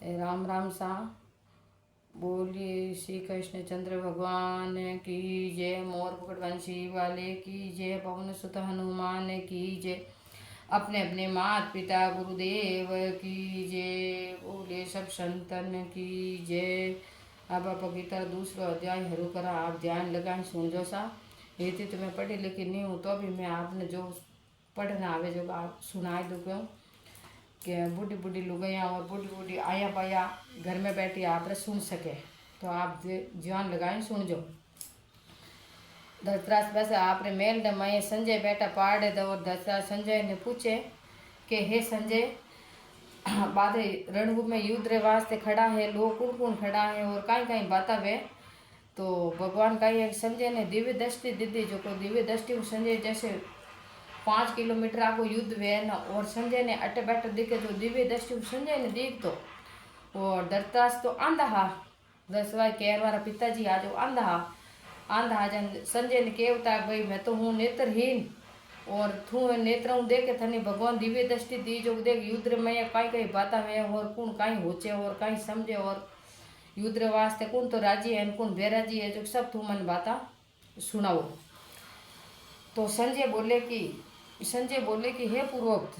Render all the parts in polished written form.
राम राम सा। बोलिए श्री कृष्ण चंद्र भगवान की जय। मोर पकड़वंशी वाले की जय। पवन सुत हनुमान की जय। अपने अपने माता पिता गुरुदेव की जय। बोले सब संतन की जय। अब आप गीता दूसरा अध्याय हरू करा। आप ध्यान लगाए सुन जो सा। ये तो मैं पढ़ी लिखी नहीं हूँ, तो भी मैं आपने जो पढ़ना आवे जो आप सुनाए दो क्यों कि बूढ़ी बूढ़ी लुगाइयाँ और बूढ़ी बूढ़ी आया पाया घर में बैठी आप सुन सके, तो आप ध्यान लगाए सुन जो। धतराज बस आपने मेल ने मैं संजय बेटा पहाड़े दो। और धतराज संजय ने पूछे कि हे संजय, बाद रणभूमि में युद्ध रे वास्ते खड़ा है, लोग कौन कौन खड़ा है और कहीं कहीं बाता वे। तो भगवान का ये संजय ने दिव्य दृष्टि दीदी, जो को दिव्य दृष्टि संजय जैसे 5 किलोमीटर आगो युद्ध वे न। और संजय ने अटे बैठे दिखे जो दिव्य दृष्टि संजय ने देख तो। और धरतास तो आंधा हा दसवाई कह हमारा पिताजी आज आंधा जन संजय ने कहता भाई मैं तो हूँ नेत्रहीन और थू नेत्र देखे थने भगवान दिव्य दृष्टि दी जो देख युद्ध में कई कई बाता है और कौन कहीं होचे और कहीं समझे और युद्ध वास्ते कौन तो राजी है कौन बेराजी है, जो सब तू मन बाता सुनाओ। तो संजय बोले कि हे पूर्वक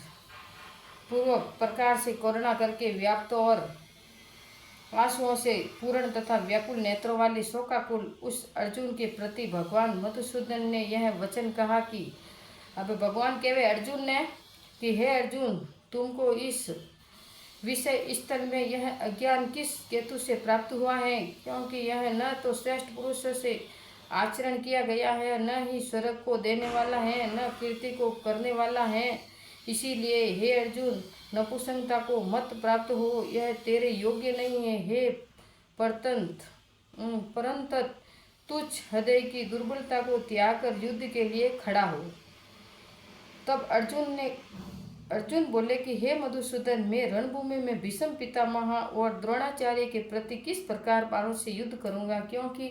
प्रकार से करुणा करके व्याप्त और आंसुओं से पूर्ण तथा व्याकुल नेत्रों वाली शोकाकुल उस अर्जुन के प्रति भगवान मधुसूदन ने यह वचन कहा कि अब भगवान कहवे अर्जुन ने कि हे अर्जुन, तुमको इस विषय स्थल में यह अज्ञान किस केतु से प्राप्त हुआ है, क्योंकि यह न तो श्रेष्ठ पुरुषों से आचरण किया गया है, न ही स्वर्ग को देने वाला है, न कीर्ति को करने वाला है। इसीलिए हे अर्जुन, नपुंसकता को मत प्राप्त हो, यह तेरे योग्य नहीं है। हे परंत तुच्छ हृदय की दुर्बलता को त्याग कर युद्ध के लिए खड़ा हो। तब अर्जुन बोले कि हे मधुसूदन, मैं रणभूमि में भीष्म पितामह और द्रोणाचार्य के प्रति किस प्रकार बाणों से युद्ध करूंगा, क्योंकि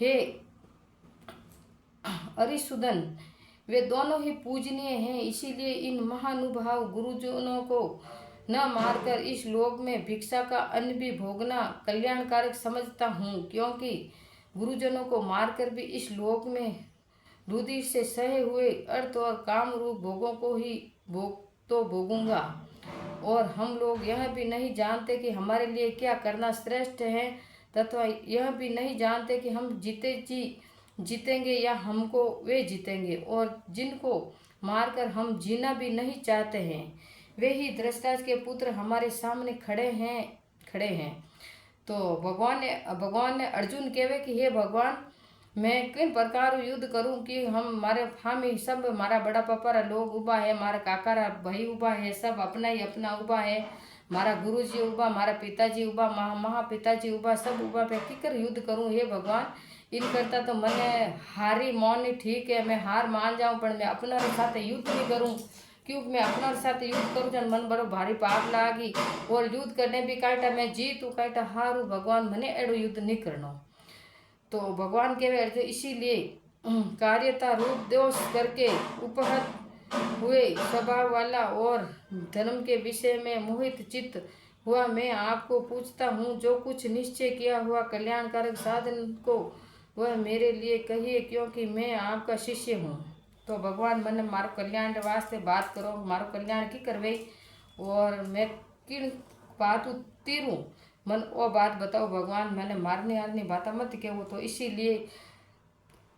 हे अरिसूदन, वे दोनों ही पूजनीय हैं। इसीलिए इन महानुभाव गुरुजनों को न मारकर इस लोक में भिक्षा का अन्न भी भोगना कल्याणकारक समझता हूँ, क्योंकि गुरुजनों को मारकर भी इस लोक में रुधिर से सहे हुए अर्थ और काम रूप भोगों को ही भोगूंगा। और हम लोग यह भी नहीं जानते कि हमारे लिए क्या करना श्रेष्ठ है, तथा यह भी नहीं जानते कि हम जीतेंगे या हमको वे जीतेंगे। और जिनको मारकर हम जीना भी नहीं चाहते हैं, वे ही धृतराष्ट्र के पुत्र हमारे सामने खड़े हैं। तो भगवान ने अर्जुन कहवे कि हे भगवान, मैं किन प्रकार युद्ध करूं कि हम ही सब मारा बड़ा पापा रा लोग उबा है, मारा काका रा भाई उबा है, सब अपना ही अपना उबा है, मारा गुरु जी उबा, मारा पिताजी उबा, महापिताजी उबा, सब उबा पे किकर युद्ध करूं। हे भगवान, इन करता तो मैंने हारी मौन ठीक है, मैं हार मान जाऊं, पर मैं अपना साथ युद्ध नहीं करूं, क्योंकि मैं अपना साथ युद्ध करूं जन मन बड़ो भारी पाप लागी। और युद्ध करने भी काटा मैं जीतू काटा हारू, भगवान मने एड़ो युद्ध नहीं करना। तो भगवान के अर्जुन इसीलिए कार्यता रूप दोष करके उपहत हुए स्वभाव वाला और धर्म के विषय में मोहित चित्त हुआ मैं आपको पूछता हूँ, जो कुछ निश्चय किया हुआ कल्याणकारक साधन को वह मेरे लिए कहिए, क्योंकि मैं आपका शिष्य हूँ। तो भगवान मन मारो कल्याण वास्ते बात करो, मारो कल्याण की करवे और मैं किन बात तीरूं मन वो बात बताओ भगवान, मैंने मारने आरनी बाता मत कहो। तो इसीलिए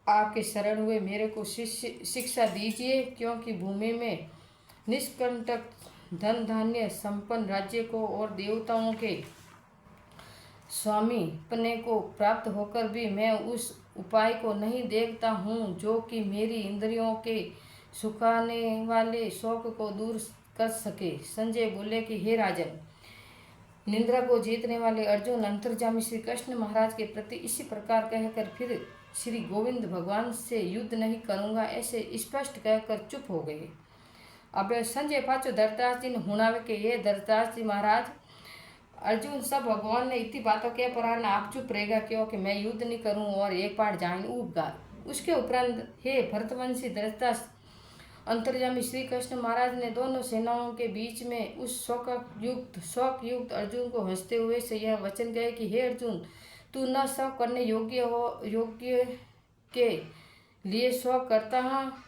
आपके शरण हुए मेरे को शिक्षा दीजिए, क्योंकि भूमि में निष्कंटक धन धान्य संपन्न राज्य को और देवताओं के स्वामी पने को प्राप्त होकर भी मैं उस उपाय को नहीं देखता हूँ जो कि मेरी इंद्रियों के सुखाने वाले शौक को दूर कर सके। संजय बोले कि हे राजन, निंद्रा को जीतने वाले अर्जुन अंतर्जामी श्री कृष्ण महाराज के प्रति इसी प्रकार कहकर फिर श्री गोविंद भगवान से युद्ध नहीं करूंगा ऐसे स्पष्ट कहकर चुप हो गए। अब संजय पाचो धरताज जी ने हुणावे के ये धरताज जी महाराज, अर्जुन सब भगवान ने इतनी बातों के पर आप चुप रहेगा क्योंकि मैं युद्ध नहीं करूं और एक बार जान उबगा। उसके उपरांत हे भरतवंशी धृतराष्ट्र, अंतर्यामी श्री कृष्ण महाराज ने दोनों सेनाओं के बीच में उस शोक युक्त अर्जुन को हंसते हुए से यह वचन कहे कि हे अर्जुन, तू न शोक करने योग्य के लिए शोक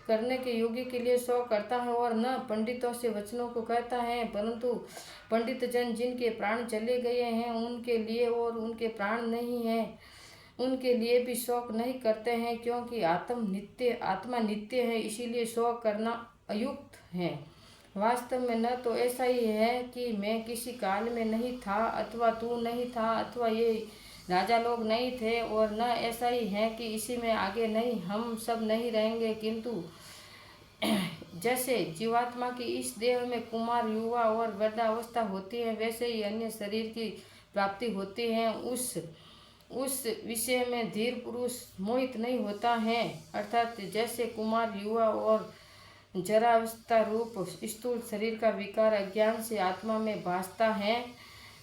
करने के योग्य के लिए शोक करता है और न पंडितों से वचनों को कहता है, परंतु पंडित जन जिनके प्राण चले गए हैं उनके लिए और उनके प्राण नहीं है उनके लिए भी शोक नहीं करते हैं, क्योंकि आत्मा नित्य है, इसीलिए शोक करना अयुक्त है। वास्तव में न तो ऐसा ही है कि मैं किसी काल में नहीं था अथवा तू नहीं था अथवा ये राजा लोग नहीं थे, और न ऐसा ही है कि इसी में आगे नहीं हम सब नहीं रहेंगे, किंतु जैसे जीवात्मा की इस देह में कुमार, युवा और वृद्धावस्था होती है, वैसे ही अन्य शरीर की प्राप्ति होती है। उस विषय में धीर पुरुष मोहित नहीं होता है, अर्थात जैसे कुमार, युवा और जरावस्था रूप स्थूल शरीर का विकार अज्ञान से आत्मा में भासता है,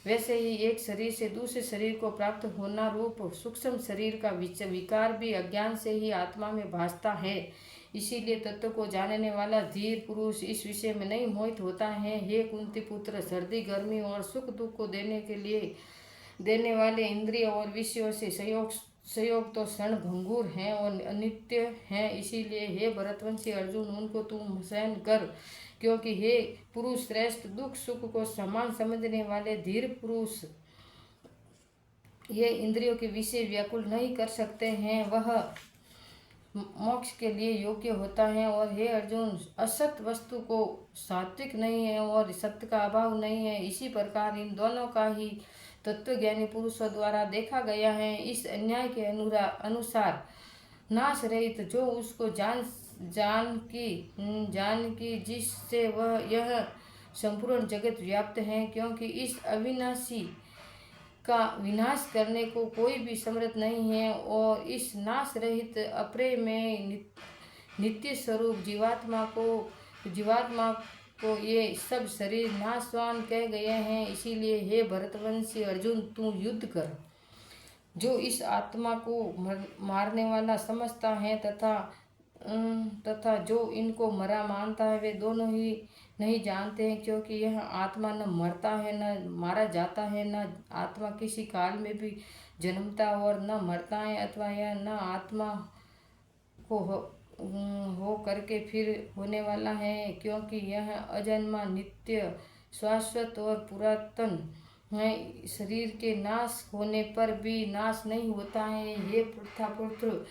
वैसे ही एक शरीर से दूसरे शरीर को प्राप्त होना रूप सूक्ष्म शरीर का विकार भी अज्ञान से ही आत्मा में भासता है। इसीलिए तत्व को जानने वाला धीर पुरुष इस विषय में नहीं मोहित होता है। हे कुंती पुत्र, सर्दी गर्मी और सुख दुख को देने वाले इंद्रिय और विषयों से संयोग तो क्षण भंगुर हैं और अनित्य हैं, इसीलिए हे भरतवंशी अर्जुन, उनको तुम सहन कर, क्योंकि हे पुरुष श्रेष्ठ, दुख सुख को समान समझने वाले धीर पुरुष ये इंद्रियों के विषय व्याकुल नहीं कर सकते हैं, वह मोक्ष के लिए योग्य होता है। और हे अर्जुन, असत वस्तु को सात्विक नहीं है और सत्य का अभाव नहीं है, इसी प्रकार इन दोनों का ही तत्वज्ञानी पुरुषों द्वारा देखा गया है। इस अन्याय के अनुसार नाश रहित जो उसको जान की जिससे वह यह संपूर्ण जगत व्याप्त है, क्योंकि इस अविनाशी का विनाश करने को कोई भी समर्थ नहीं है, और इस नाश रहित अप्रेय में नित्य स्वरूप जीवात्मा को ये सब शरीर नाशवान कह गए हैं। इसीलिए हे भरतवंशी अर्जुन, तू युद्ध कर। जो इस आत्मा को मारने वाला समझता है तथा जो इनको मरा मानता है, वे दोनों ही नहीं जानते हैं, क्योंकि यह आत्मा न मरता है न मारा जाता है, न आत्मा किसी काल में भी जन्मता और न मरता है, अथवा यह न आत्मा को हो करके फिर होने वाला है, क्योंकि यह अजन्मा, नित्य, शाश्वत और पुरातन है। शरीर के नाश होने पर भी नाश नहीं होता है। हे पुत्र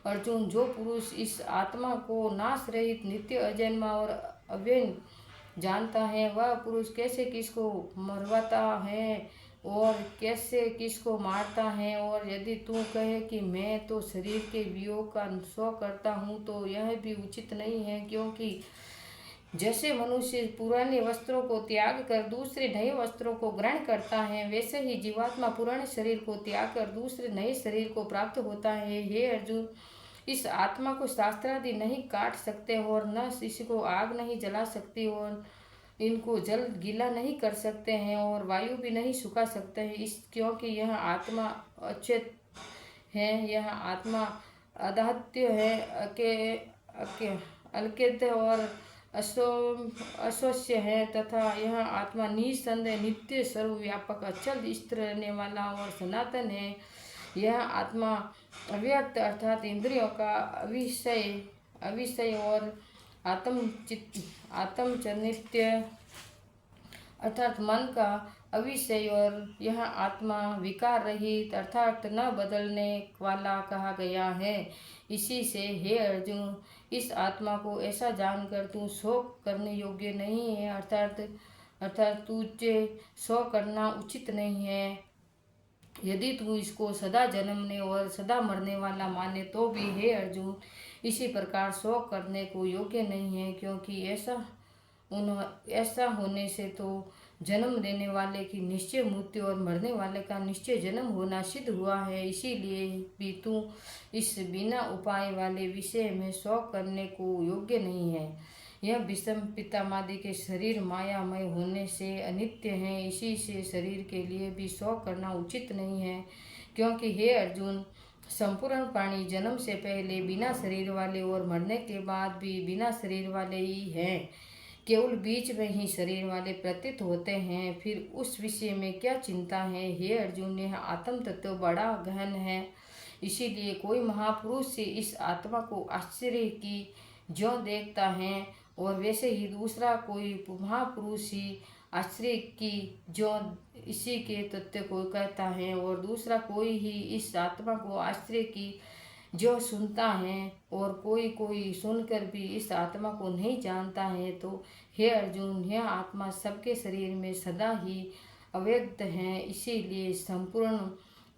अर्जुन, जो पुरुष इस आत्मा को नाश रहित, नित्य, अजन्मा और अव्यय जानता है, वह पुरुष कैसे किसको मरवाता है और कैसे किसको मारता है। और यदि तू कहे कि मैं तो शरीर के वियोग का शोक करता हूँ, तो यह भी उचित नहीं है, क्योंकि जैसे मनुष्य पुराने वस्त्रों को त्याग कर दूसरे नए वस्त्रों को ग्रहण करता है, वैसे ही जीवात्मा पुराने शरीर को त्याग कर दूसरे नए शरीर को प्राप्त होता है। हे अर्जुन, इस आत्मा को शास्त्रादि नहीं काट सकते और न इसको आग नहीं जला सकती और इनको जल गीला नहीं कर सकते हैं और वायु भी नहीं सुखा सकते हैं, क्योंकि यह आत्मा अचेत है, यह आत्मा अदात्य है, अलकेत और अश्वस्य है, तथा यह आत्मा निसंदेह नित्य सर्वव्यापक अचल स्थिर रहने वाला और सनातन है। यह आत्मा अव्यक्त अर्थात इंद्रियों का अविषय और आत्मचनित्य अर्थात मन का अविषय, और यह आत्मा विकार रहित अर्थात न बदलने वाला कहा गया है। इसी से हे अर्जुन, इस आत्मा को ऐसा जानकर तू शोक करने योग्य नहीं है, अर्थात तुझे शोक करना उचित नहीं है। यदि तू इसको सदा जन्मने और सदा मरने वाला माने तो भी हे अर्जुन, इसी प्रकार शोक करने को योग्य नहीं है, क्योंकि ऐसा होने से तो जन्म देने वाले की निश्चय मृत्यु और मरने वाले का निश्चय जन्म होना सिद्ध हुआ है। इसीलिए भी तू इस बिना उपाय वाले विषय में शोक करने को योग्य नहीं है। यह विषम पितामादि के शरीर मायामय होने से अनित्य हैं, इसी से शरीर के लिए भी शोक करना उचित नहीं है, क्योंकि हे अर्जुन, संपूर्ण प्राणी जन्म से पहले बिना शरीर वाले और मरने के बाद भी बिना शरीर वाले ही हैं। केवल बीच में ही शरीर वाले प्रतीत होते हैं। फिर उस विषय में क्या चिंता है? हे अर्जुन, यह आत्म तत्व बड़ा गहन है, इसीलिए कोई महापुरुष से इस आत्मा को आश्चर्य की ज्यों देखता है और वैसे ही दूसरा कोई महापुरुष ही आश्चर्य की जो इसी के तत्व को कहता है और दूसरा कोई ही इस आत्मा को आश्चर्य की जो सुनता है और कोई कोई सुनकर भी इस आत्मा को नहीं जानता है। तो हे अर्जुन, यह आत्मा सबके शरीर में सदा ही अव्यक्त है, इसीलिए संपूर्ण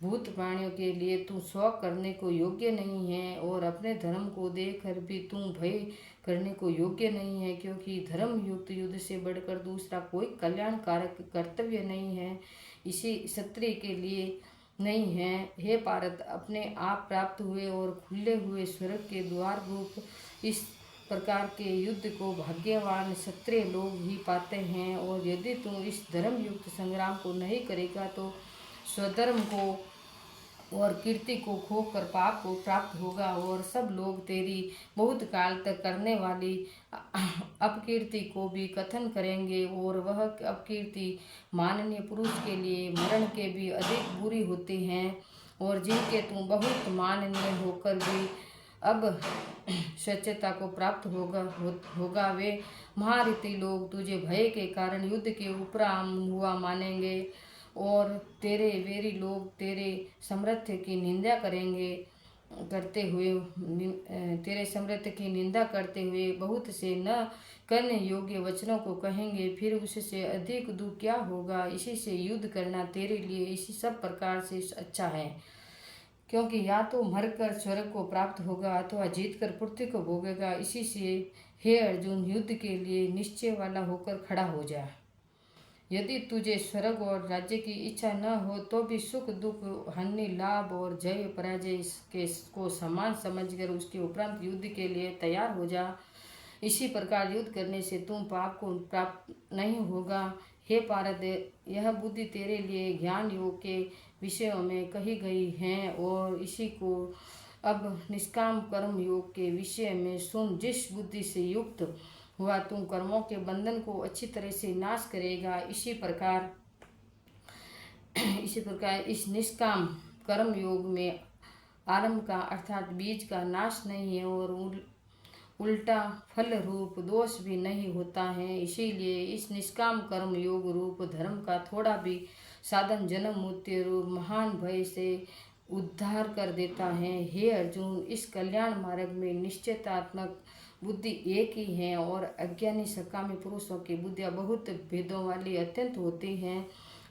भूत प्राणियों के लिए तू शोक करने को योग्य नहीं है और अपने धर्म को देखकर भी तू भय करने को योग्य नहीं है, क्योंकि धर्म युक्त युद्ध से बढ़कर दूसरा कोई कल्याणकारक कर्तव्य नहीं है, इसी क्षत्रिय के लिए नहीं है। हे पार्थ, अपने आप प्राप्त हुए और खुले हुए स्वर्ग के द्वार रूप इस प्रकार के युद्ध को भाग्यवान क्षत्रिय लोग ही पाते हैं, और यदि तू इस धर्म युक्त संग्राम को नहीं करेगा तो स्वधर्म को और कीर्ति को खोकर पाप को प्राप्त होगा और सब लोग तेरी बहुत काल तक करने वाली अपकीर्ति को भी कथन करेंगे, और वह अपकीर्ति माननीय पुरुष के लिए मरण के भी अधिक बुरी होती हैं, और जिनके तू बहुत माननीय होकर भी अब स्वच्छता को प्राप्त होगा वे महारथी लोग तुझे भय के कारण युद्ध के उपराम हुआ मानेंगे, और तेरे वेरी लोग तेरे सामर्थ्य की निंदा करते हुए बहुत से न करने योग्य वचनों को कहेंगे। फिर उससे अधिक दुख क्या होगा? इसी से युद्ध करना तेरे लिए इसी सब प्रकार से अच्छा है, क्योंकि या तो मरकर स्वर्ग को प्राप्त होगा अथवा जीतकर पृथ्वी को भोगेगा। इसी से हे अर्जुन, युद्ध के लिए निश्चय वाला होकर खड़ा हो जा। यदि तुझे स्वर्ग और राज्य की इच्छा न हो तो भी सुख दुख हानि लाभ और जय पराजय को समान समझकर उसके उपरांत युद्ध के लिए तैयार हो जा। इसी प्रकार युद्ध करने से तुम पाप को प्राप्त नहीं होगा। हे पार्थ, यह बुद्धि तेरे लिए ज्ञान योग के विषयों में कही गई है, और इसी को अब निष्काम कर्म योग के विषय में सुन। जिस बुद्धि से युक्त हुआ तुम कर्मों के बंधन को अच्छी तरह से नाश करेगा। इसी प्रकार इस निष्काम कर्म योग में आरंभ का अर्थात बीज का नाश नहीं है और उल्टा फल रूप दोष भी नहीं होता है। इसीलिए इस निष्काम कर्म योग रूप धर्म का थोड़ा भी साधन जन्म मृत्यु रूप महान भय से उद्धार कर देता है। हे अर्जुन, इस कल्याण मार्ग में निश्चयतात्मक बुद्धि एक ही है, और अज्ञानी सकामी पुरुषों की बुद्धियाँ बहुत भेदों वाली अत्यंत होती हैं।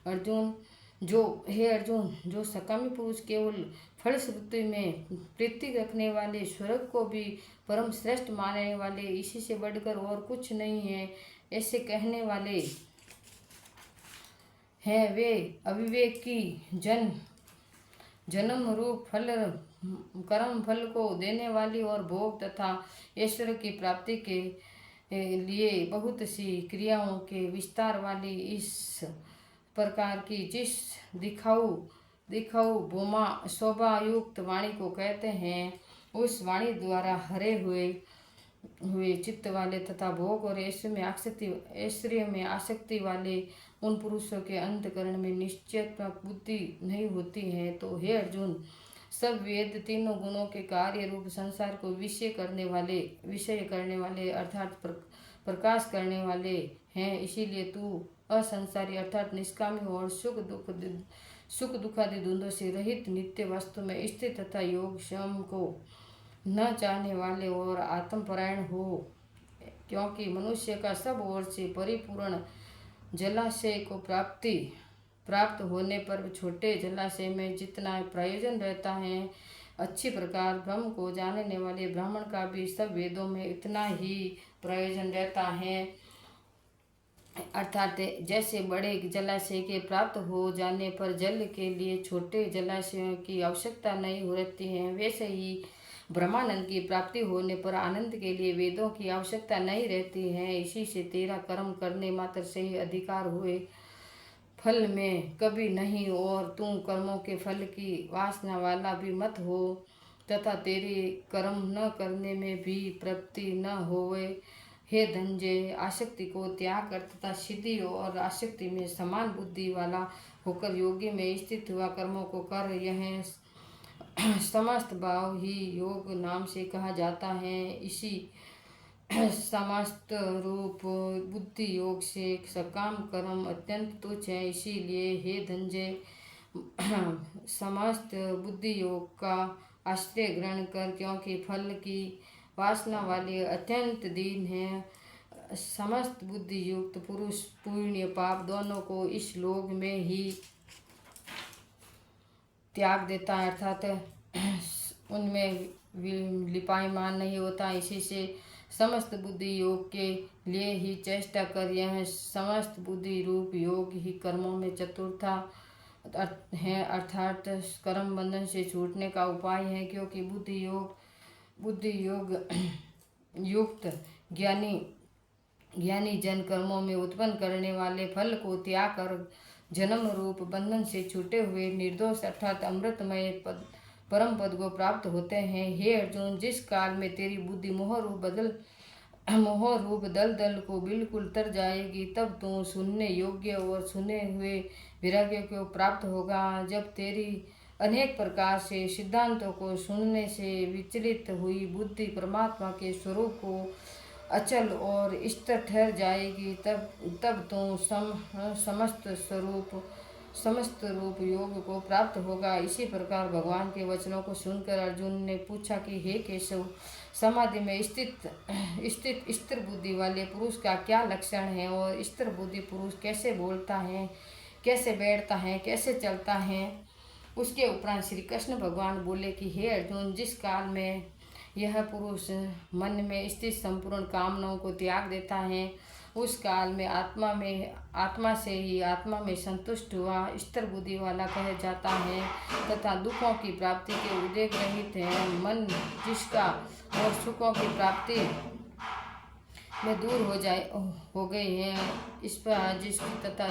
हे अर्जुन, जो सकामी पुरुष केवल फलश्रुति में प्रीति रखने वाले, स्वर्ग को भी परम श्रेष्ठ मानने वाले, इसी से बढ़कर और कुछ नहीं है ऐसे कहने वाले हैं, वे अविवेकी जन्म रूप कर्म फल को देने वाली और भोग तथा ऐश्वर्य की प्राप्ति के लिए बहुत सी क्रियाओं के विस्तार वाली इस प्रकार की जिस दिखाऊ बोमा शोभायुक्त वाणी को कहते हैं, उस वाणी द्वारा हरे हुए चित्त वाले तथा भोग और ऐश्वर्य में आसक्ति वाले उन पुरुषों के अंतकरण में निश्चयात्मक बुद्धि नहीं होती है। तो हे अर्जुन, सब वेद तीनों गुणों के कार्य रूप संसार को विषय करने वाले अर्थात प्रकाश करने वाले हैं। इसीलिए तू असंसारी अर्थात निष्कामी और सुख दुखादि द्वंद्वों से रहित नित्य वस्तु में स्थित तथा योग श्रम को न चाहने वाले और आत्मपरायण हो, क्योंकि मनुष्य का सब ओर से परिपूर्ण जलाशय को प्राप्त होने पर छोटे जलाशय में जितना प्रयोजन रहता है, अच्छी प्रकार ब्रह्म को जानने वाले ब्राह्मण का भी सब वेदों में इतना ही प्रयोजन रहता है। अर्थात जैसे बड़े जलाशय के प्राप्त हो जाने पर जल के लिए छोटे जलाशयों की आवश्यकता नहीं रहती है, वैसे ही ब्रह्मानंद की प्राप्ति होने पर आनंद के लिए वेदों की आवश्यकता नहीं रहती है। इसी से तेरा कर्म करने मात्र से ही अधिकार हुए फल में कभी नहीं, और तू कर्मों के फल की वासना वाला भी मत हो, तथा तेरी कर्म न करने में भी प्रवृत्ति न होवे। हे धनंजय, आसक्ति को त्याग कर तथा सिद्धि और आसक्ति में समान बुद्धि वाला होकर योगी में स्थित हुआ कर्मों को कर। यह समस्त भाव ही योग नाम से कहा जाता है। इसी समस्त रूप बुद्धि योग से सकाम कर्म अत्यंत तुच्छ है। इसीलिए हे धनंजय, समस्त बुद्धि योग का आश्रय ग्रहण कर, क्योंकि फल की वासना वाले अत्यंत दीन है। समस्त बुद्धि युक्त पुरुष पुण्य पाप दोनों को इस लोक में ही त्याग देता है, अर्थात उनमें लिपायमान नहीं होता। इसी से समस्त बुद्धि योग के लिए ही चेष्टा कर। यह समस्त बुद्धि रूप योग ही कर्मों में चतुर्था है, अर्थात कर्म बंधन से छूटने का उपाय है। क्योंकि बुद्धि योग युक्त ज्ञानी जन कर्मों में उत्पन्न करने वाले फल को त्याग कर जन्म रूप बंधन से छूटे हुए निर्दोष अर्थात अमृतमय परम पद को प्राप्त होते हैं। हे अर्जुन, जिस काल में तेरी बुद्धि मोह रूप दल दल को बिल्कुल तर जाएगी, तब तू सुनने योग्य और सुने हुए वैराग्य को प्राप्त होगा। जब तेरी अनेक प्रकार से सिद्धांतों को सुनने से विचलित हुई बुद्धि परमात्मा के स्वरूप को अचल और स्थिर ठहर जाएगी, तब तो समस्त रूप योग को प्राप्त होगा। इसी प्रकार भगवान के वचनों को सुनकर अर्जुन ने पूछा कि हे केशव, समाधि में स्थित स्थिर बुद्धि वाले पुरुष का क्या लक्षण है, और स्थिर बुद्धि पुरुष कैसे बोलता है, कैसे बैठता है, कैसे चलता है। उसके उपरांत श्री कृष्ण भगवान बोले कि हे अर्जुन, जिस काल में यह पुरुष मन में स्थित संपूर्ण कामनाओं को त्याग देता है, उस काल में आत्मा से ही आत्मा में संतुष्ट हुआ स्थिर बुद्धि वाला कहा जाता है, तथा दुखों की प्राप्ति के उद्वेग रहित है। मन जिसका और सुखों की प्राप्ति में दूर हो गए हैं, इस पर जिसकी तथा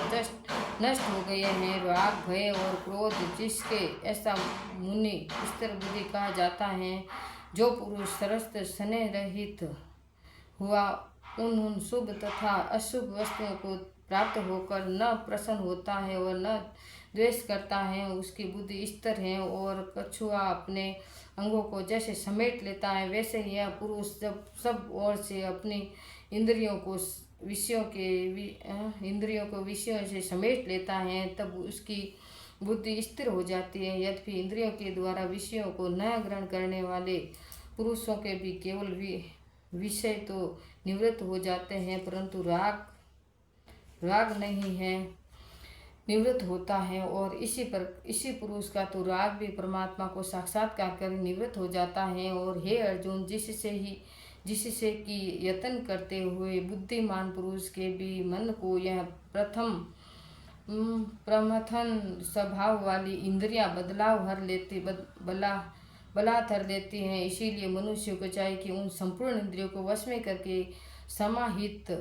नष्ट हो गए हैं राग भय और क्रोध जिसके, ऐसा मुनि स्थिर बुद्धि कहा जाता है। जो पुरुष सरस्त स्नेह रहित हुआ उन शुभ तथा अशुभ वस्तुओं को प्राप्त होकर न प्रसन्न होता है और न द्वेष करता है, उसकी बुद्धि स्थिर है। और कछुआ अपने अंगों को जैसे समेट लेता है, वैसे यह पुरुष जब सब ओर से अपनी इंद्रियों को विषयों से समेट लेता है, तब उसकी बुद्धि स्थिर हो जाती है। यद्यपि इंद्रियों के द्वारा विषयों को न ग्रहण करने वाले पुरुषों के भी केवल विषय तो निवृत्त हो जाते हैं, परंतु राग नहीं है, निवृत्त होता है। और इसी पुरुष का तो राग भी परमात्मा को साक्षात्कार कर निवृत्त हो जाता है। और हे अर्जुन, जिससे कि यत्न करते हुए बुद्धिमान पुरुष के भी मन को यह प्रमथन स्वभाव वाली इंद्रियां बलात्कार देती हैं। इसीलिए मनुष्य को चाहिए कि उन संपूर्ण इंद्रियों को वश में करके समाहित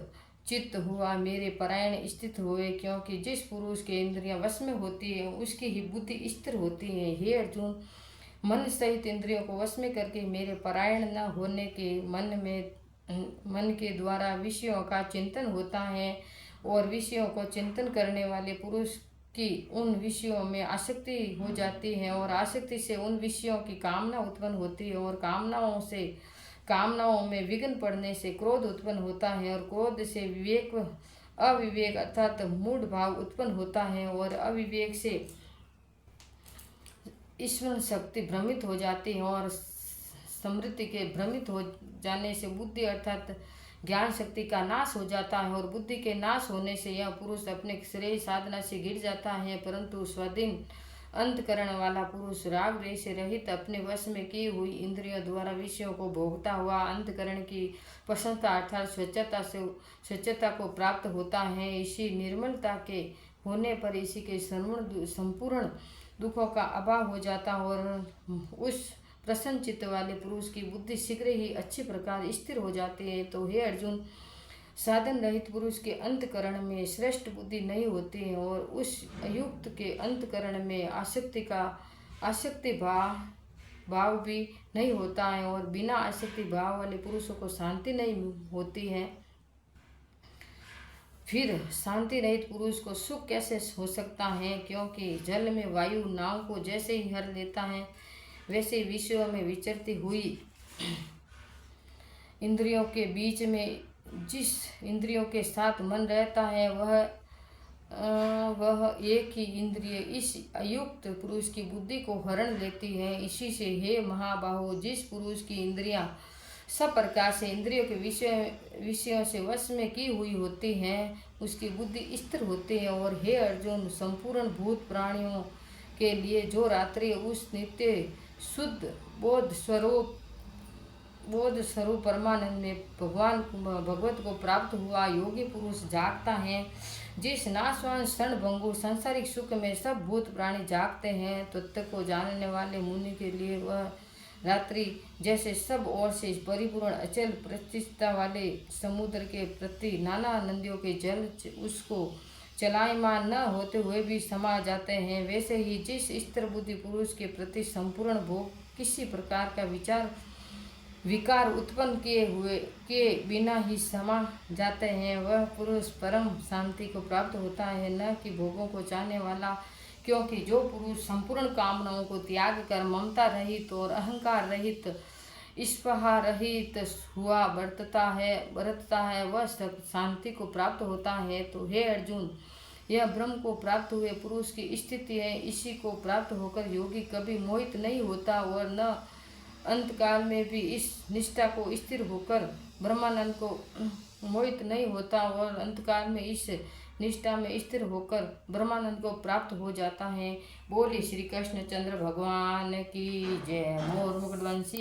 चित्त हुआ मेरे परायण स्थित हुए, क्योंकि जिस पुरुष के इंद्रियां वश में होती है उसकी ही बुद्धि स्थिर होती है। हे अर्जुन, मन सहित इंद्रियों को वश में करके मेरे परायण न होने के मन के द्वारा विषयों का चिंतन होता है, और विषयों को चिंतन करने वाले पुरुष की उन विषयों में आसक्ति हो जाती है, और आसक्ति से उन विषयों की कामना उत्पन्न होती है, और कामनाओं में विघ्न पड़ने से क्रोध उत्पन्न होता है, और क्रोध से अविवेक अर्थात मूढ़ भाव उत्पन्न होता है, और अविवेक से ईश्वर शक्ति भ्रमित हो जाती है, और स्मृति के भ्रमित हो जाने से बुद्धि अर्थात ज्ञान शक्ति का नाश हो जाता है, और बुद्धि के नाश होने से यह पुरुष अपने श्रेय साधना से गिर जाता है। परंतु स्वाधीन अंतकरण वाला पुरुष राग द्वेष से रहित अपने वश में की हुई इंद्रियों द्वारा विषयों को भोगता हुआ अंतकरण की प्रसन्नता अर्थात स्वच्छता को प्राप्त होता है। इसी निर्मलता के होने पर इसी के संपूर्ण दुखों का अभाव हो जाता है, और उस प्रसन्न चित्त वाले पुरुष की बुद्धि शीघ्र ही अच्छी प्रकार स्थिर हो जाती है। तो हे अर्जुन, साधन रहित पुरुष के अंतकरण में श्रेष्ठ बुद्धि नहीं होती है और उस अयुक्त के अंतकरण में आसक्ति भाव भी नहीं होता है और बिना आसक्ति भाव वाले पुरुषों को शांति नहीं होती है। फिर शांति रहित पुरुष को सुख कैसे हो सकता है, क्योंकि जल में वायु नाव को जैसे ही हर लेता है वैसे विश्व में विचरती हुई इंद्रियों के बीच में जिस इंद्रियों के साथ मन रहता है वह एक ही इंद्रिय इस अयुक्त पुरुष की बुद्धि को हरण लेती है। इसी से हे महाबाहो, जिस पुरुष की इंद्रियां सब प्रकार से इंद्रियों के विषयों से वश में की हुई होती हैं उसकी बुद्धि स्थिर होती है। और हे अर्जुन, संपूर्ण भूत प्राणियों के लिए जो रात्रि उस नित्य शुद्ध बोध स्वरूप परमानंद में भगवत को प्राप्त हुआ योगी पुरुष जागता है, जिस नाशवान क्षण भंगुर सांसारिक सुख में सब भूत प्राणी जागते हैं, तत्व को जानने वाले मुनि के लिए वह रात्रि जैसे सब ओर से परिपूर्ण अचल प्रतिष्ठा वाले समुद्र के प्रति नाना नदियों के जल उसको चलायमान न होते हुए भी समा जाते हैं, वैसे ही जिस स्थिर बुद्धि पुरुष के प्रति संपूर्ण भोग किसी प्रकार का विकार उत्पन्न के बिना ही समा जाते हैं, वह पुरुष परम शांति को प्राप्त होता है, न कि भोगों को चाहने वाला। क्योंकि जो पुरुष संपूर्ण कामनाओं को त्याग कर ममता रहित और अहंकार रहित स्पृहा रहित हुआ बरतता है वह शांति को प्राप्त होता है। तो हे अर्जुन, यह ब्रह्म को प्राप्त हुए पुरुष की स्थिति है। इसी को प्राप्त होकर योगी कभी मोहित नहीं होता और न अंतकाल में भी इस निष्ठा को स्थिर होकर ब्रह्मानंद को मोहित नहीं होता और अंतकाल में इस निष्ठा में स्थिर होकर ब्रह्मानंद को प्राप्त हो जाता है। बोले श्री कृष्ण चंद्र भगवान की जय। मोर मुकुटवंशी।